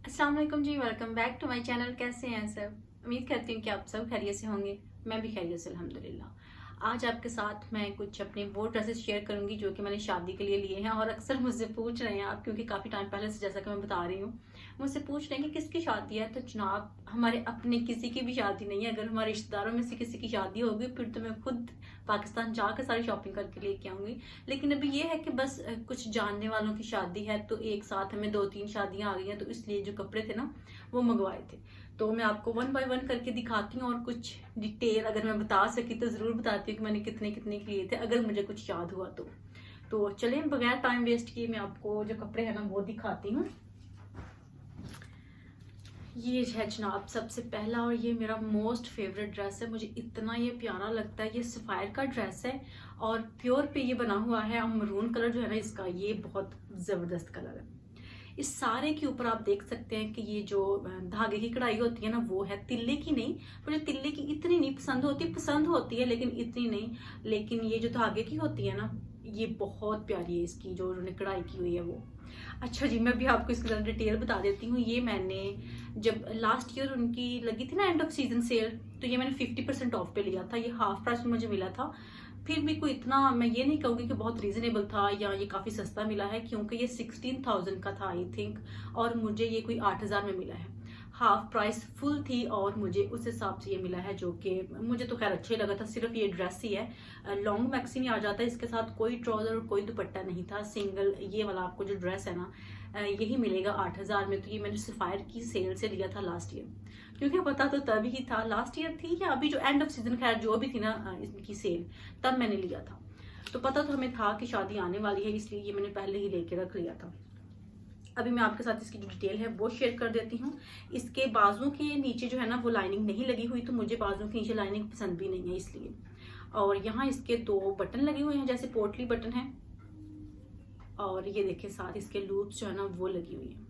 अस्सलाम वालेकुम जी, welcome back to my channel. कैसे हैं सब? उम्मीद करती हूँ कि आप सब खैरियत से होंगे। मैं भी खैरियत से अल्हम्दुलिल्लाह। आज आपके साथ मैं कुछ अपने वो ड्रेसेस शेयर करूंगी जो कि मैंने शादी के लिए लिए हैं। और अक्सर मुझसे पूछ रहे हैं आप, क्योंकि काफ़ी टाइम पहले से जैसा कि मैं बता रही हूँ, मुझसे पूछ रहे हैं कि किसकी शादी है। तो जनाब, हमारे अपने किसी की भी शादी नहीं है। अगर हमारे रिश्तेदारों में से किसी की शादी होगी फिर तो मैं खुद पाकिस्तान जाकर सारी शॉपिंग करके लेके आऊंगी। लेकिन अभी ये है कि बस कुछ जानने वालों की शादी है, तो एक साथ हमें 2-3 शादियां आ गई हैं, तो इसलिए जो कपड़े थे ना वो मंगवाए थे। तो मैं आपको वन बाय वन करके दिखाती हूँ और कुछ डिटेल अगर मैं बता सकी तो ज़रूर बताती हूँ कि मैंने कितने कितने के लिए थे, अगर मुझे कुछ याद हुआ तो चलिए बगैर टाइम वेस्ट किए मैं आपको जो कपड़े हैं ना वो दिखाती हूँ। ये है जनाब सबसे पहला, और ये मेरा मोस्ट फेवरेट ड्रेस है। मुझे इतना ये प्यारा लगता है। ये सफ़ायर का ड्रेस है और प्योर पे ये बना हुआ है। और मरून कलर जो है ना इसका, ये बहुत ज़बरदस्त कलर है। इस सारे के ऊपर आप देख सकते हैं कि ये जो धागे की कढ़ाई होती है ना वो है, तिल्ले की नहीं। मुझे तिल्ले की इतनी नहीं पसंद होती है लेकिन इतनी नहीं। लेकिन ये जो धागे की होती है ना ये बहुत प्यारी है, इसकी जो उन्होंने कढ़ाई की हुई है वो। अच्छा जी, मैं भी आपको इसकी ज़रा डिटेल बता देती हूँ। ये मैंने जब लास्ट ईयर उनकी लगी थी ना एंड ऑफ सीजन सेल, तो ये मैंने 50% ऑफ पे लिया था। ये हाफ प्राइस में मुझे मिला था। फिर भी कोई इतना मैं ये नहीं कहूँगी कि बहुत रीजनेबल था या ये काफ़ी सस्ता मिला है, क्योंकि ये 16,000 का था आई थिंक, और मुझे ये कोई 8,000 में मिला है। हाफ प्राइस फुल थी और मुझे उस हिसाब से ये मिला है, जो कि मुझे तो खैर अच्छा ही लगा था। सिर्फ ये ड्रेस ही है, लॉन्ग मैक्सी नहीं आ जाता इसके साथ, कोई ट्राउजर और कोई दुपट्टा नहीं था। सिंगल ये वाला आपको जो ड्रेस है ना यही मिलेगा 8,000 में। तो ये मैंने सफ़ायर की सेल से लिया था लास्ट ईयर, क्योंकि पता तो तभी ही था, लास्ट ईयर थी या अभी जो एंड ऑफ सीजन खैर जो भी थी ना इसकी सेल, तब मैंने लिया था। तो पता तो हमें था कि शादी आने वाली है, इसलिए ये मैंने पहले ही लेके रख लिया था। अभी मैं आपके साथ इसकी जो डिटेल है वो शेयर कर देती हूँ। इसके बाजू के नीचे जो है ना वो लाइनिंग नहीं लगी हुई, तो मुझे बाजू के नीचे लाइनिंग पसंद भी नहीं है इसलिए। और यहाँ इसके 2 बटन लगे हुए हैं, जैसे पोटली बटन है। और ये देखिए साथ इसके लूप्स जो है ना वो लगी हुई है,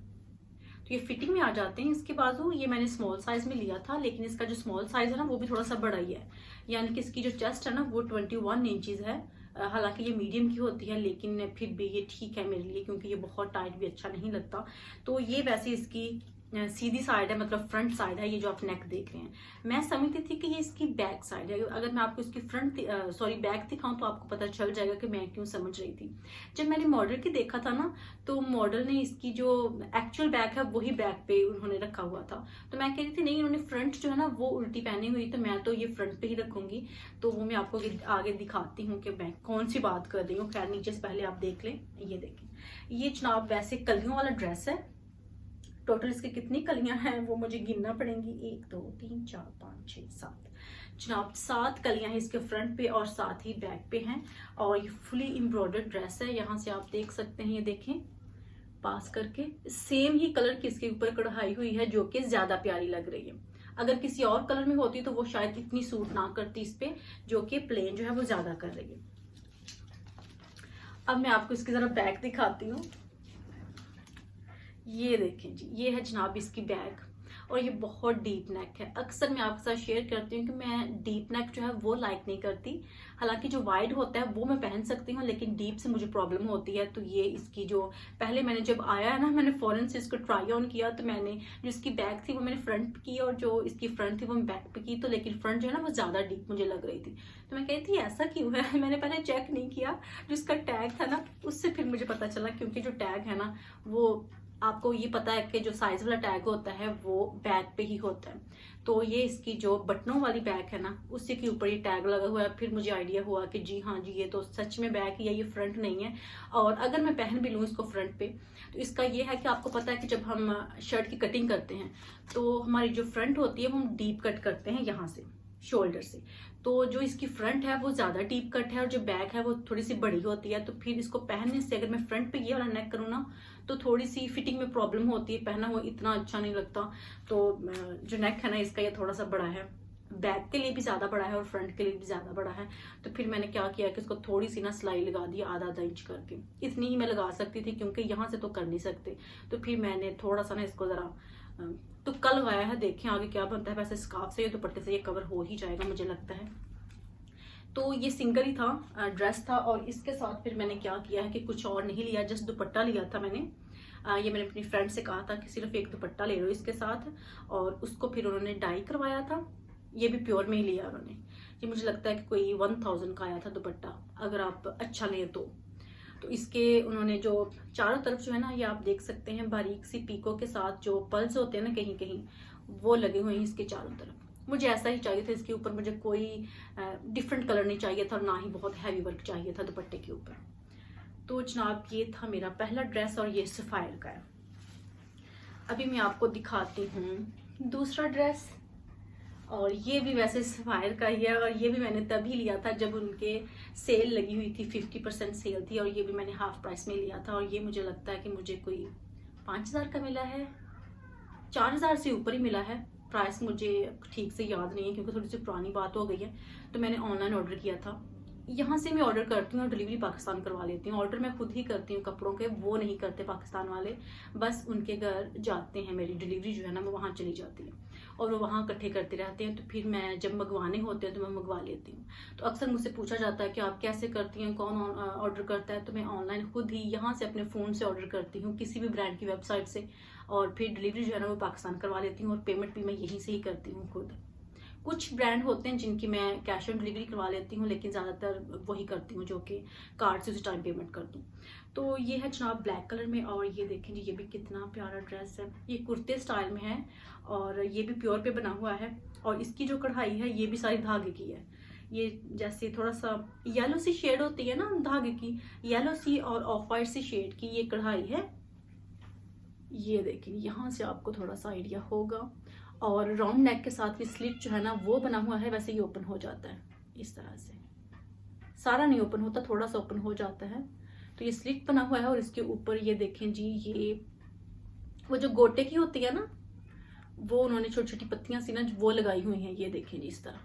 तो ये फिटिंग में आ जाते हैं इसके बाजू। ये मैंने स्मॉल साइज में लिया था, लेकिन इसका जो स्मॉल साइज है ना वो भी थोड़ा सा बड़ा ही है। यानी कि इसकी जो चेस्ट है ना वो 21 इंचज है। हालांकि ये मीडियम की होती है, लेकिन फिर भी ये ठीक है मेरे लिए, क्योंकि ये बहुत टाइट भी अच्छा नहीं लगता। तो ये वैसे इसकी सीधी साइड है, मतलब फ्रंट साइड है। ये जो आप नेक देख रहे हैं, मैं समझती थी कि ये इसकी बैक साइड है। अगर मैं आपको इसकी बैक दिखाऊं तो आपको पता चल जाएगा कि मैं क्यों समझ रही थी। जब मैंने मॉडल की देखा था ना, तो मॉडल ने इसकी जो एक्चुअल बैक है वही बैक पे उन्होंने रखा हुआ था। तो मैं कह रही थी नहीं, उन्होंने फ्रंट जो है ना वो उल्टी पहनी हुई, तो मैं तो ये फ्रंट पे ही रखूंगी। तो वो मैं आपको आगे दिखाती हूँ कि मैं कौन सी बात कर रही हूँ। खैर नीचे से पहले आप देख लें। ये देखें, ये जनाब वैसे कलियों वाला ड्रेस है। टोटल इसकी कितनी कलियां हैं वो मुझे गिनना पड़ेंगी। 1 2 3 4 5 6 7 जनाब 7 कलियां हैं इसके फ्रंट पे और साथ ही बैक पे हैं। और ये फुली एम्ब्रॉयडर्ड ड्रेस है। यहाँ से आप देख सकते हैं, ये देखें पास करके सेम ही कलर की इसके ऊपर कढ़ाई हुई है, जो कि ज्यादा प्यारी लग रही है। अगर किसी और कलर में होती तो वो शायद इतनी सूट ना करती इस पे, जो कि प्लेन जो है वो ज्यादा कर रही है। अब मैं आपको इसकी जरा बैक दिखाती हूँ। ये देखें जी, ये है जनाब इसकी बैग, और ये बहुत डीप नेक है। अक्सर मैं आपके साथ शेयर करती हूँ कि मैं डीप नेक जो है वो लाइक नहीं करती। हालांकि जो वाइड होता है वो मैं पहन सकती हूँ, लेकिन डीप से मुझे प्रॉब्लम होती है। तो ये इसकी जो पहले मैंने जब आया है ना, मैंने फौरन से इसको ट्राई ऑन किया। तो मैंने जो इसकी बैक थी वो मैंने फ्रंट की, और जो इसकी फ्रंट थी वो मैं बैक पे की। तो लेकिन फ्रंट जो है ना वो ज़्यादा डीप मुझे लग रही थी। तो मैं कहती थी ऐसा क्यों है। मैंने पहले चेक नहीं किया, जो इसका टैग था ना उससे फिर मुझे पता चला। क्योंकि जो टैग है ना वो आपको ये पता है कि जो साइज वाला टैग होता है वो बैक पे ही होता है। तो ये इसकी जो बटनों वाली बैक है ना उसी के ऊपर ये टैग लगा हुआ है। फिर मुझे आइडिया हुआ कि जी हाँ जी, ये तो सच में बैक ही है, ये फ्रंट नहीं है। और अगर मैं पहन भी लूँ इसको फ्रंट पे, तो इसका ये है कि आपको पता है कि जब हम शर्ट की कटिंग करते हैं तो हमारी जो फ्रंट होती है वो हम डीप कट करते हैं यहाँ से, शोल्डर से। तो जो इसकी फ्रंट है वो ज़्यादा डीप कट है और जो बैक है वो थोड़ी सी बड़ी होती है। तो फिर इसको पहनने से अगर मैं फ्रंट पे ये वाला नेक करूँ ना तो थोड़ी सी फिटिंग में प्रॉब्लम होती है, पहना हुआ इतना अच्छा नहीं लगता। तो जो नेक है ना इसका ये थोड़ा सा बड़ा है, बैक के लिए भी ज़्यादा बड़ा है और फ्रंट के लिए भी ज़्यादा बड़ा है। तो फिर मैंने क्या किया कि इसको थोड़ी सी ना सिलाई लगा दी, आधा इंच करके। इतनी ही मैं लगा सकती थी क्योंकि यहाँ से तो कर नहीं सकते। तो फिर मैंने थोड़ा सा ना इसको ज़रा तुक्का लगाया है। देखें आगे क्या बनता है। वैसे स्कार्फ से या दुपट्टे से ये कवर हो ही जाएगा मुझे लगता है। तो ये सिंगल ही था, ड्रेस था। और इसके साथ फिर मैंने क्या किया है कि कुछ और नहीं लिया, जस्ट दुपट्टा लिया था मैंने। ये मैंने अपनी फ्रेंड से कहा था कि सिर्फ एक दुपट्टा ले लो इसके साथ, और उसको फिर उन्होंने डाई करवाया था। ये भी प्योर में ही लिया उन्होंने। ये मुझे लगता है कि कोई 1000 का आया था दुपट्टा, अगर आप अच्छा लें तो इसके उन्होंने जो चारों तरफ जो है ना, ये आप देख सकते हैं बारीक सी पीको के साथ जो पल्स होते हैं ना कहीं कहीं, वो लगे हुए हैं इसके चारों तरफ। मुझे ऐसा ही चाहिए था इसके ऊपर, मुझे कोई डिफरेंट कलर नहीं चाहिए था, और ना ही बहुत हैवी वर्क चाहिए था दुपट्टे के ऊपर। तो जनाब ये था मेरा पहला ड्रेस, और ये सफ़ायर का है। अभी मैं आपको दिखाती हूँ दूसरा ड्रेस, और ये भी वैसे सफ़ायर का ही है, और ये भी मैंने तभी लिया था जब उनके सेल लगी हुई थी, 50% सेल थी, और ये भी मैंने हाफ प्राइस में लिया था। और ये मुझे लगता है कि मुझे कोई 5000 का मिला है, 4000 से ऊपर ही मिला है। प्राइस मुझे ठीक से याद नहीं है क्योंकि थोड़ी सी पुरानी बात हो गई है। तो मैंने ऑनलाइन ऑर्डर किया था। यहाँ से मैं ऑर्डर करती हूँ और डिलीवरी पाकिस्तान करवा लेती हूँ। ऑर्डर मैं खुद ही करती हूँ कपड़ों के, वो नहीं करते पाकिस्तान वाले, बस उनके घर जाते हैं, मेरी डिलीवरी जो है ना वो वहाँ चली जाती है, और वो वहाँ इकट्ठे करते रहते हैं। तो फिर मैं जब मंगवाने होते हैं तो मैं मंगवा लेती हूँ। तो अक्सर मुझसे पूछा जाता है कि आप कैसे करती हैं, कौन ऑर्डर करता है, तो मैं ऑनलाइन खुद ही यहाँ से अपने फ़ोन से ऑर्डर करती हूँ, किसी भी ब्रांड की वेबसाइट से, और फिर डिलीवरी जो है ना वो पाकिस्तान करवा लेती हूँ, और पेमेंट भी मैं यहीं से ही करती हूँ खुद। कुछ ब्रांड होते हैं जिनकी मैं कैश ऑन डिलीवरी करवा लेती हूँ, लेकिन ज़्यादातर वही करती हूँ जो कि कार्ड से उसी टाइम पेमेंट कर दूँ। तो ये है जनाब ब्लैक कलर में, और ये देखें जी, ये भी कितना प्यारा ड्रेस है। ये कुर्ते स्टाइल में है, और ये भी प्योर पे बना हुआ है, और इसकी जो कढ़ाई है ये भी सारी धागे की है। ये जैसे थोड़ा सा येलो सी शेड होती है ना धागे की, येलो सी और ऑफ वाइट सी शेड की ये कढ़ाई है। ये देखें, यहाँ से आपको थोड़ा सा आइडिया होगा। और राउंड नेक के साथ भी स्लिट जो है ना वो बना हुआ है, वैसे ये ओपन हो जाता है इस तरह से, सारा नहीं ओपन होता, थोड़ा सा ओपन हो जाता है। तो ये स्लिट बना हुआ है, और इसके ऊपर ये देखें जी, ये वो जो गोटे की होती है ना, वो उन्होंने छोटी छोटी पत्तियां सी ना वो लगाई हुई हैं, ये देखें जी इस तरह।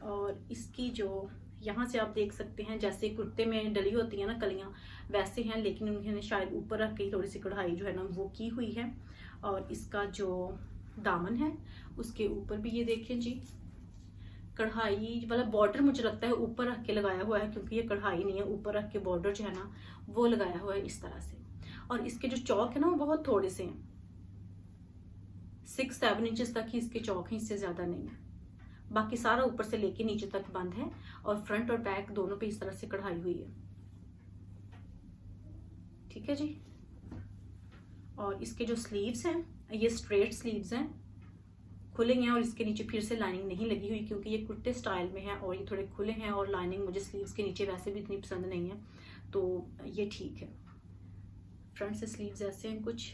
और इसकी जो यहाँ से आप देख सकते हैं जैसे कुर्ते में डली होती है ना कलियां, वैसे हैं, लेकिन उन्होंने शायद ऊपर रख के थोड़ी सी कढ़ाई जो है ना वो की हुई है। और इसका जो दामन है उसके ऊपर भी ये देखें जी, कढ़ाई वाला बॉर्डर मुझे लगता है ऊपर रख के लगाया हुआ है, क्योंकि ये कढ़ाई नहीं है, ऊपर रख के बॉर्डर जो है ना वो लगाया हुआ है इस तरह से। और इसके जो चौक है ना वो बहुत थोड़े से हैं, 6-7 इंचेस तक ही इसके चौक हैं, इससे ज्यादा नहीं है। बाकी सारा ऊपर से लेके नीचे तक बंद है, और फ्रंट और बैक दोनों पे इस तरह से कढ़ाई हुई है। ठीक है जी। और इसके जो स्लीव्स हैं ये स्ट्रेट स्लीव्स हैं, खुलेंगे हैं, और इसके नीचे फिर से लाइनिंग नहीं लगी हुई, क्योंकि ये कुर्ते स्टाइल में है और ये थोड़े खुले हैं, और लाइनिंग मुझे स्लीव्स के नीचे वैसे भी इतनी पसंद नहीं है, तो ये ठीक है। फ्रंट से स्लीव्स ऐसे हैं कुछ।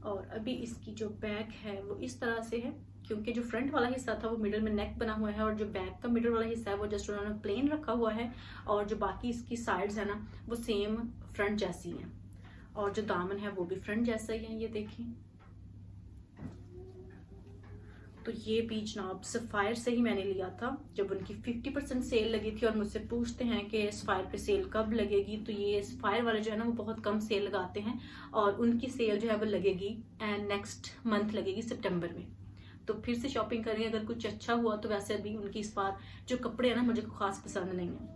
और अभी इसकी जो बैक है वो इस तरह से है, क्योंकि जो फ्रंट वाला हिस्सा था वो मिडल में नेक बना हुआ है, और जो बैक का मिडल वाला हिस्सा है वो जस्ट उन्होंने प्लेन रखा हुआ है, और जो बाकी इसकी साइड्स है ना वो सेम फ्रंट जैसी हैं, और जो दामन है वो भी फ्रंट जैसा ही है, ये देखें। तो ये भी जनाब सफ़ायर से ही मैंने लिया था जब उनकी 50% सेल लगी थी, और मुझसे पूछते हैं कि सफ़ायर पे सेल कब लगेगी, तो ये सफ़ायर वाले जो है ना वो बहुत कम सेल लगाते हैं, और उनकी सेल जो है वो लगेगी नेक्स्ट मंथ लगेगी सितंबर में। तो फिर से शॉपिंग करेंगे, अगर कुछ अच्छा हुआ तो। वैसे अभी उनकी इस बार जो कपड़े हैं ना मुझे खास पसंद नहीं है।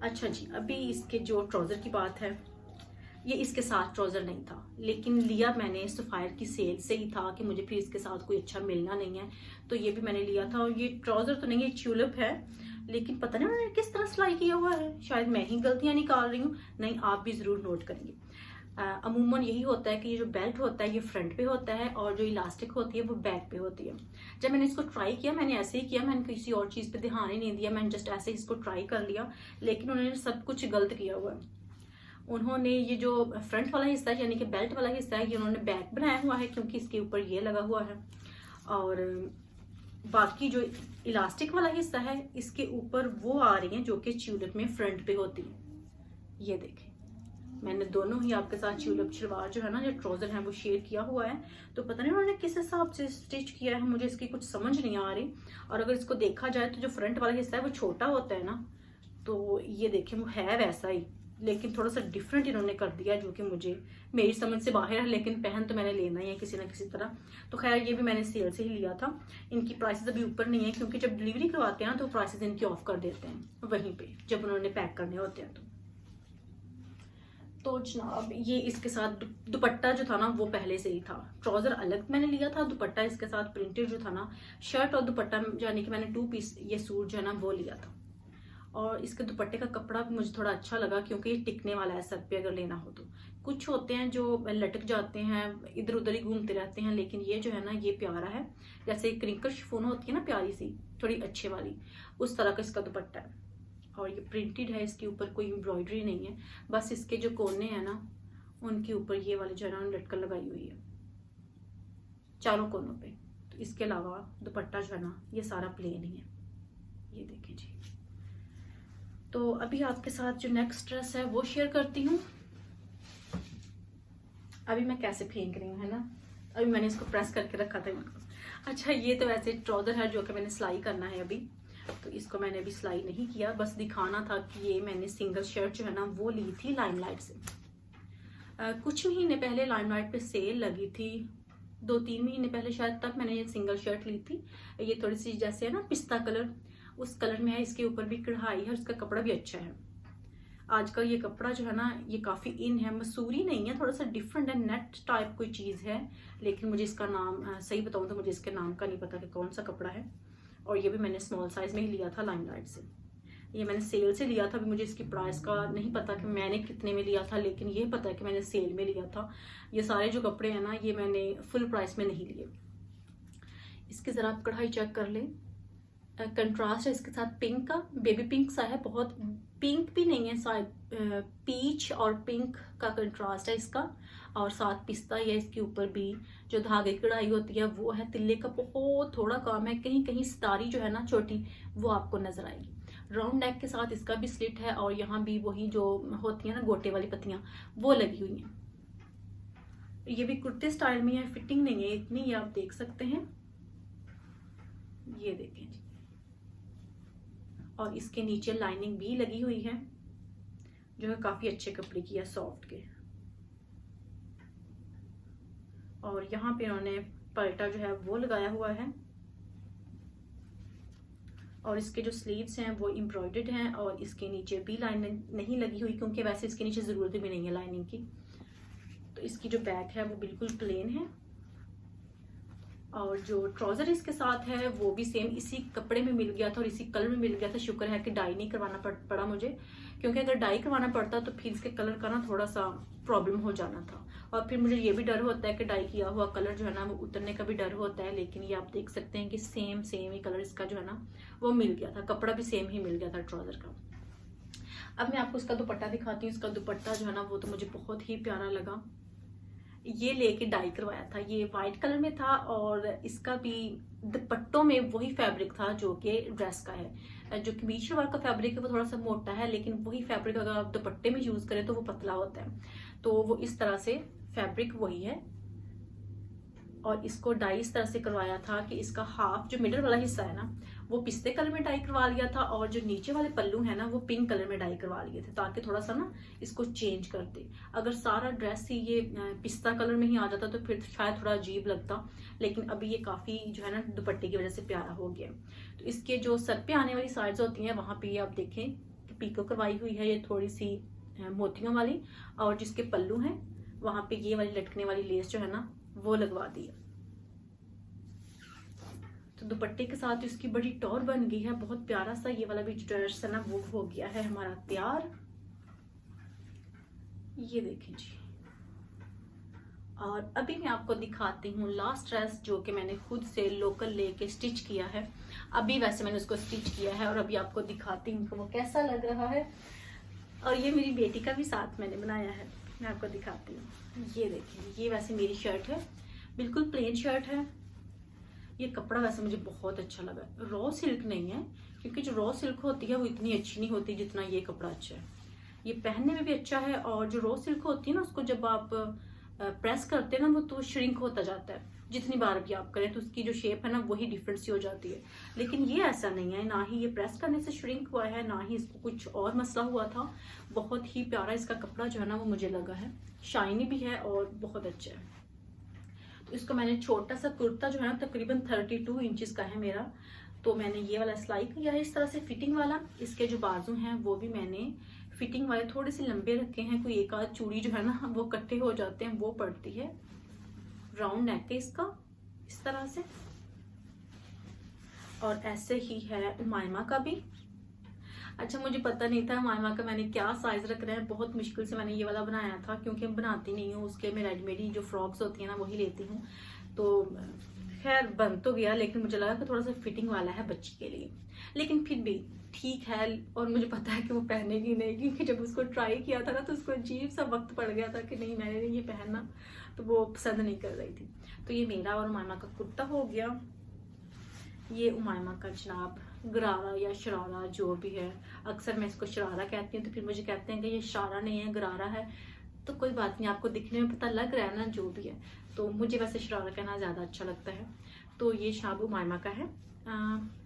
अच्छा जी, अभी इसके जो ट्राउज़र की बात है, ये इसके साथ ट्राउज़र नहीं था, लेकिन लिया मैंने सफ़ायर की सेल से ही था कि मुझे फिर इसके साथ कोई अच्छा मिलना नहीं है, तो ये भी मैंने लिया था। और ये ट्राउज़र तो नहीं है, ट्यूलिप है, लेकिन पता नहीं उन्होंने किस तरह सिलाई किया हुआ है, शायद मैं ही गलतियाँ निकाल रही हूँ, नहीं आप भी ज़रूर नोट करेंगे। अमूमन यही होता है कि ये जो बेल्ट होता है ये फ्रंट पे होता है, और जो इलास्टिक होती है वो बैक पे होती है। जब मैंने इसको ट्राई किया, मैंने ऐसे ही किया, मैंने किसी और चीज़ पे ध्यान ही नहीं दिया, मैंने जस्ट ऐसे ही इसको ट्राई कर लिया, लेकिन उन्होंने सब कुछ गलत किया हुआ है। उन्होंने ये जो फ्रंट वाला हिस्सा है यानी कि बेल्ट वाला हिस्सा है, ये उन्होंने बैक बनाया हुआ है, क्योंकि इसके ऊपर ये लगा हुआ है, और बाकी जो इलास्टिक वाला हिस्सा है इसके ऊपर वो आ रही है जो कि ट्यूलिप में फ्रंट पे होती है। ये देखें, मैंने दोनों ही आपके साथ ट्यूलिप शलवार जो है ना, जो ट्राउजर है वो शेयर किया हुआ है, तो पता नहीं उन्होंने किस हिसाब से स्टिच किया है, मुझे इसकी कुछ समझ नहीं आ रही। और अगर इसको देखा जाए तो जो फ्रंट वाला हिस्सा है वो छोटा होता है ना, तो ये देखें वो है वैसा ही, लेकिन थोड़ा सा डिफरेंट इन्होंने कर दिया जो कि मुझे मेरी समझ से बाहर है, लेकिन पहन तो मैंने लेना ही है किसी ना किसी तरह। तो खैर ये भी मैंने सेल से ही लिया था। इनकी प्राइसेस अभी ऊपर नहीं है क्योंकि जब डिलीवरी करवाते हैं ना तो प्राइसेस इनकी ऑफ कर देते हैं वहीं पे जब उन्होंने पैक करने होते हैं। तो जनाब ये इसके साथ दुपट्टा जो था ना वो पहले से ही था। ट्राउजर अलग मैंने लिया था, दुपट्टा इसके साथ प्रिंटेड जो था ना, शर्ट और दुपट्टा यानी कि मैंने 2 पीस ये सूट जो है ना वो लिया था। और इसके दुपट्टे का कपड़ा भी मुझे थोड़ा अच्छा लगा क्योंकि ये टिकने वाला है सर पे अगर लेना हो तो। कुछ होते हैं जो लटक जाते हैं, इधर उधर ही घूमते रहते हैं, लेकिन ये जो है ना ये प्यारा है। जैसे क्रिंकल शिफॉन होती है ना प्यारी सी थोड़ी अच्छे वाली, उस तरह का इसका दुपट्टा है। और ये प्रिंटेड है, इसके ऊपर कोई एम्ब्रॉयडरी नहीं है, बस इसके जो कोने हैं ना उनके ऊपर ये वाली जो है ना लटकन लगाई हुई है चारों कोनों पे। तो इसके अलावा दुपट्टा जो है ना ये सारा प्लेन ही है, ये देखें जी। तो अभी आपके साथ जो नेक्स्ट ड्रेस है वो शेयर करती हूँ। अभी मैं कैसे फेंक रही हूँ है ना, अभी मैंने इसको प्रेस करके रखा था इनको। अच्छा ये तो वैसे ट्राउजर है जो कि मैंने सिलाई करना है अभी, तो इसको मैंने अभी सिलाई नहीं किया, बस दिखाना था कि ये मैंने सिंगल शर्ट जो है ना वो ली थी लाइमलाइट से। कुछ महीने पहले लाइमलाइट पे सेल लगी थी, 2-3 महीने पहले शायद, तब मैंने ये सिंगल शर्ट ली थी। ये थोड़ी सी जैसे है ना पिस्ता कलर, उस कलर में है, इसके ऊपर भी कढ़ाई है और इसका कपड़ा भी अच्छा है। आजकल ये कपड़ा जो है ना ये काफ़ी इन है, मसूरी नहीं है, थोड़ा सा डिफरेंट है, नेट टाइप कोई चीज़ है, लेकिन मुझे इसका नाम सही बताऊँ तो मुझे इसके नाम का नहीं पता कि कौन सा कपड़ा है। और ये भी मैंने स्मॉल साइज़ में ही लिया था लाइमलाइट से, ये मैंने सेल से लिया था। अभी मुझे इसकी प्राइस का नहीं पता कि मैंने कितने में लिया था, लेकिन ये पता है कि मैंने सेल में लिया था। ये सारे जो कपड़े हैं ना ये मैंने फुल प्राइस में नहीं लिए। इसकी ज़रा आप कढ़ाई चेक कर लें, कंट्रास्ट है इसके साथ पिंक का, बेबी पिंक सा है, बहुत पिंक भी नहीं है शायद, पीच और पिंक का कंट्रास्ट है इसका। और साथ पिस्ता है इसके ऊपर भी, जो धागे की कढ़ाई होती है वो है, तिल्ले का बहुत थोड़ा काम है, कहीं कहीं सितारी जो है ना छोटी वो आपको नजर आएगी। राउंड नेक के साथ इसका भी स्लिट है और यहाँ भी वही जो होती है ना गोटे वाली पत्तियां वो लगी हुई हैं। ये भी कुर्ते स्टाइल में है, फिटिंग नहीं है इतनी, ये आप देख सकते हैं, ये देखें जी। और इसके नीचे लाइनिंग भी लगी हुई है जो है काफी अच्छे कपड़े की है, सॉफ्ट के। और यहाँ पे उन्होंने पलटा जो है वो लगाया हुआ है और इसके जो स्लीव्स हैं वो एम्ब्रॉयडर्ड हैं और इसके नीचे भी लाइनिंग नहीं लगी हुई क्योंकि वैसे इसके नीचे ज़रूरत भी नहीं है लाइनिंग की। तो इसकी जो बैक है वो बिल्कुल प्लेन है और जो ट्राउज़र इसके साथ है वो भी सेम इसी कपड़े में मिल गया था और इसी कलर में मिल गया था। शुक्र है कि डाई नहीं करवाना पड़ा मुझे, क्योंकि अगर डाई करवाना पड़ता तो फिर इसके कलर का ना थोड़ा सा प्रॉब्लम हो जाना था और फिर मुझे ये भी डर होता है कि डाई किया हुआ कलर जो है ना वो उतरने का भी डर होता है। लेकिन ये आप देख सकते हैं कि सेम ही कलर इसका जो है ना वो मिल गया था, कपड़ा भी सेम ही मिल गया था ट्राउज़र का। अब मैं आपको इसका दुपट्टा दिखाती हूँ। इसका दुपट्टा जो है ना वो तो मुझे बहुत ही प्यारा लगा। ये लेके डाई करवाया था, ये वाइट कलर में था और इसका भी दुपट्टों में वही फैब्रिक था जो कि ड्रेस का है। जो कमीज शलवार का फैब्रिक है वो थोड़ा सा मोटा है, लेकिन वही फैब्रिक अगर आप दुपट्टे में यूज करें तो वो पतला होता है। तो वो इस तरह से फैब्रिक वही है और इसको डाई इस तरह से करवाया था कि इसका हाफ जो मिडल वाला हिस्सा है ना वो पिस्ते कलर में डाई करवा लिया था और जो नीचे वाले पल्लू है ना वो पिंक कलर में डाई करवा लिए थे ताकि थोड़ा सा ना इसको चेंज कर दे। अगर सारा ड्रेस ही ये पिस्ता कलर में ही आ जाता तो फिर शायद थोड़ा अजीब लगता, लेकिन अभी ये काफ़ी जो है ना दुपट्टे की वजह से प्यारा हो गया। तो इसके जो सर पे आने वाली साइड्स होती हैं वहाँ पे आप देखें पीको करवाई हुई है ये थोड़ी सी मोतियों वाली, और जिसके पल्लू हैं वहाँ पे ये वाली लटकने वाली लेस जो है ना वो लगवा दी है। तो दुपट्टे के साथ इसकी बड़ी टॉर बन गई है, बहुत प्यारा सा ये वाला भी ड्रेस है ना वो हो गया है हमारा तैयार। ये देखें जी। और अभी मैं आपको दिखाती हूँ लास्ट ड्रेस जो कि मैंने खुद से लोकल लेके स्टिच किया है। अभी वैसे मैंने उसको स्टिच किया है और अभी आपको दिखाती हूँ कि वो कैसा लग रहा है। और ये मेरी बेटी का भी साथ मैंने बनाया है, मैं आपको दिखाती हूँ। ये देखिए, ये वैसे मेरी शर्ट है, बिल्कुल प्लेन शर्ट है। ये कपड़ा वैसे मुझे बहुत अच्छा लगा, रॉ सिल्क नहीं है क्योंकि जो रॉ सिल्क होती है वो इतनी अच्छी नहीं होती जितना ये कपड़ा अच्छा है। ये पहनने में भी अच्छा है और जो रॉ सिल्क होती है ना उसको जब आप प्रेस करते हैं ना वो तो श्रिंक होता जाता है, जितनी बार भी आप करें तो उसकी जो शेप है ना वही डिफरेंट सी हो जाती है। लेकिन ये ऐसा नहीं है, ना ही ये प्रेस करने से श्रिंक हुआ है, ना ही इसको कुछ और मसला हुआ था। बहुत ही प्यारा इसका कपड़ा जो है ना वो मुझे लगा है, शाइनी भी है और बहुत अच्छा है। तो इसको मैंने छोटा सा कुर्ता जो है ना तकरीबन 32 इंचेस का है मेरा, तो मैंने ये वाला सिलाई किया है इस तरह से फिटिंग वाला। इसके जो बाजू हैं वो भी मैंने फिटिंग वाले थोड़े से लंबे रखे हैं, कोई एक आध चूड़ी जो है ना वो कट्टे हो जाते हैं वो पड़ती है। राउंड नेक है इसका इस तरह से, और ऐसे ही है उमायमा का भी। अच्छा, मुझे पता नहीं था उमायमा का मैंने क्या साइज रखना है, बहुत मुश्किल से मैंने ये वाला बनाया था क्योंकि मैं बनाती नहीं हूँ उसके, मैं रेडीमेड ही जो फ्रॉक्स होती है ना वही लेती हूँ। तो खैर बन तो गया, लेकिन मुझे लगा कि थोड़ा सा फिटिंग वाला है बच्ची के लिए, लेकिन फिर भी ठीक है। और मुझे पता है कि वो पहनेगी नहीं, क्योंकि जब उसको ट्राई किया था ना तो उसको अजीब सा वक्त पड़ गया था कि नहीं मैंने ये पहनना, तो वो पसंद नहीं कर रही थी। तो ये मेरा और उमायमा का कुर्ता हो गया। ये उमायमा का जनाब गरारा या शरारा जो भी है, अक्सर मैं इसको शरारा कहती हूँ तो फिर मुझे कहते हैं कि ये शरारा नहीं है गरारा है, तो कोई बात नहीं, आपको दिखने में पता लग रहा है ना जो भी है, तो मुझे वैसे शरारा कहना ज़्यादा अच्छा लगता है। तो ये शाब उमायमा का है।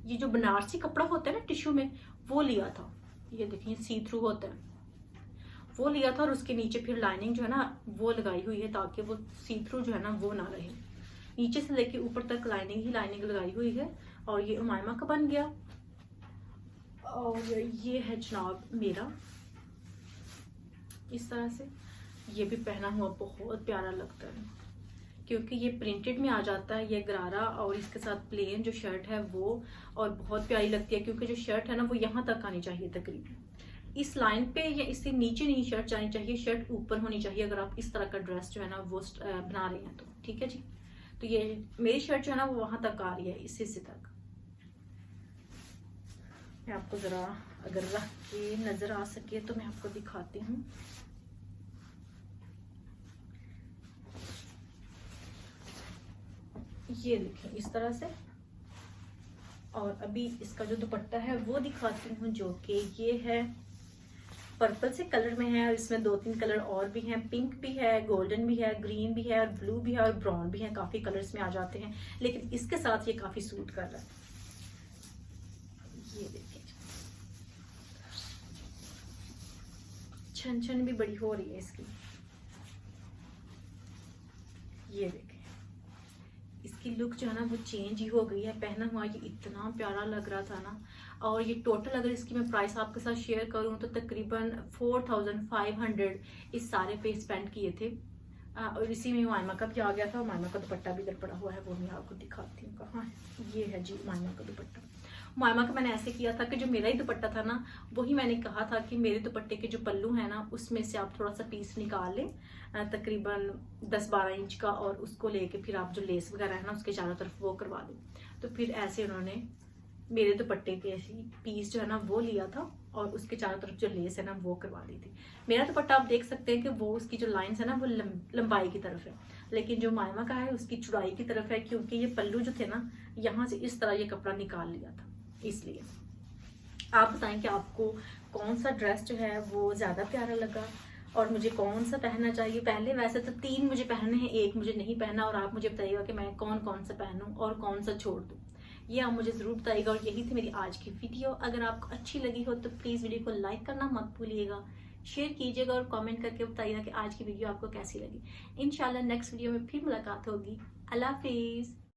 ये जो बनारसी कपड़ा होता है ना टिश्यू में, वो लिया था, ये देखिए सी थ्रू होता है, वो लिया था और उसके नीचे फिर लाइनिंग जो है ना वो लगाई हुई है ताकि वो सी थ्रू जो है ना वो ना रहे, नीचे से लेके ऊपर तक लाइनिंग ही लाइनिंग लगाई हुई है। और ये उमायमा का बन गया। और ये है जनाब मेरा इस तरह से, ये भी पहना हुआ बहुत प्यारा लगता है क्योंकि ये प्रिंटेड में आ जाता है, ये गरारा और इसके साथ प्लेन जो शर्ट है वो, और बहुत प्यारी लगती है क्योंकि जो शर्ट है ना वो यहाँ तक आनी चाहिए, तकरीबन इस लाइन पे या इससे नीचे नहीं शर्ट जानी चाहिए, शर्ट ऊपर होनी चाहिए अगर आप इस तरह का ड्रेस जो है ना वो बना रहे हैं तो। ठीक है जी, तो ये मेरी शर्ट जो है ना वो वहां तक आ रही है, इस हिस्से तक। मैं आपको जरा अगर रख के नजर आ सके तो मैं आपको दिखाती हूँ। ये देखें इस तरह से, और अभी इसका जो दुपट्टा है वो दिखाती हूँ जो कि ये है पर्पल से कलर में है, और इसमें 2-3 कलर और भी हैं, पिंक भी है, गोल्डन भी है, ग्रीन भी है, और ब्लू भी है और ब्राउन भी है, काफी कलर्स में आ जाते हैं, लेकिन इसके साथ ये काफी सूट कर रहा है। ये देखिए छन छन भी बड़ी हो रही है इसकी, ये देखें इसकी लुक जो है ना वो चेंज ही हो गई है, पहना हुआ ये इतना प्यारा लग रहा था ना। और ये टोटल अगर इसकी मैं प्राइस आपके साथ शेयर करूं तो तकरीबन 4500 इस सारे पे स्पेंड किए थे। और इसी में उमायमा का भी आ गया था, उमायमा का दुपट्टा भी इधर पड़ा हुआ है, वो मैं आपको दिखाती हूँ कहाँ है। ये है जी उमायमा का दुपट्टा। उमायमा का मैंने ऐसे किया था कि जो मेरा ही दुपट्टा था ना वही मैंने कहा था कि मेरे दुपट्टे के जो पल्लू है ना उसमें से आप थोड़ा सा पीस निकाल लें, तकरीबन 10-12 इंच का, और उसको लेके फिर आप जो लेस वगैरह है ना उसके चारों तरफ वो करवा दें। तो फिर ऐसे उन्होंने मेरे दुपट्टे के ऐसी पीस जो है ना वो लिया था और उसके चारों तरफ जो लेस है ना वो करवा दी थी। मेरा दुपट्टा आप देख सकते हैं कि वो उसकी जो लाइंस है ना वो लंबाई की तरफ है, लेकिन जो उमायमा का है उसकी चौड़ाई की तरफ है, क्योंकि ये पल्लू जो थे ना यहाँ से इस तरह ये कपड़ा निकाल लिया था, इसलिए। आप बताएं कि आपको कौन सा ड्रेस जो है वो ज़्यादा प्यारा लगा और मुझे कौन सा पहनना चाहिए। पहले वैसे तो 3 मुझे पहनने हैं, 1 मुझे नहीं पहना, और आप मुझे बताइएगा कि मैं कौन कौन सा पहनूं और कौन सा छोड़ दूं, ये आप मुझे ज़रूर बताइएगा। और यही थी मेरी आज की वीडियो। अगर आपको अच्छी लगी हो तो प्लीज़ वीडियो को लाइक करना मत भूलिएगा, शेयर कीजिएगा और कमेंट करके बताइएगा कि आज की वीडियो आपको कैसी लगी। इंशाल्लाह नेक्स्ट वीडियो में फिर मुलाकात होगी। अल्लाह हाफिज़।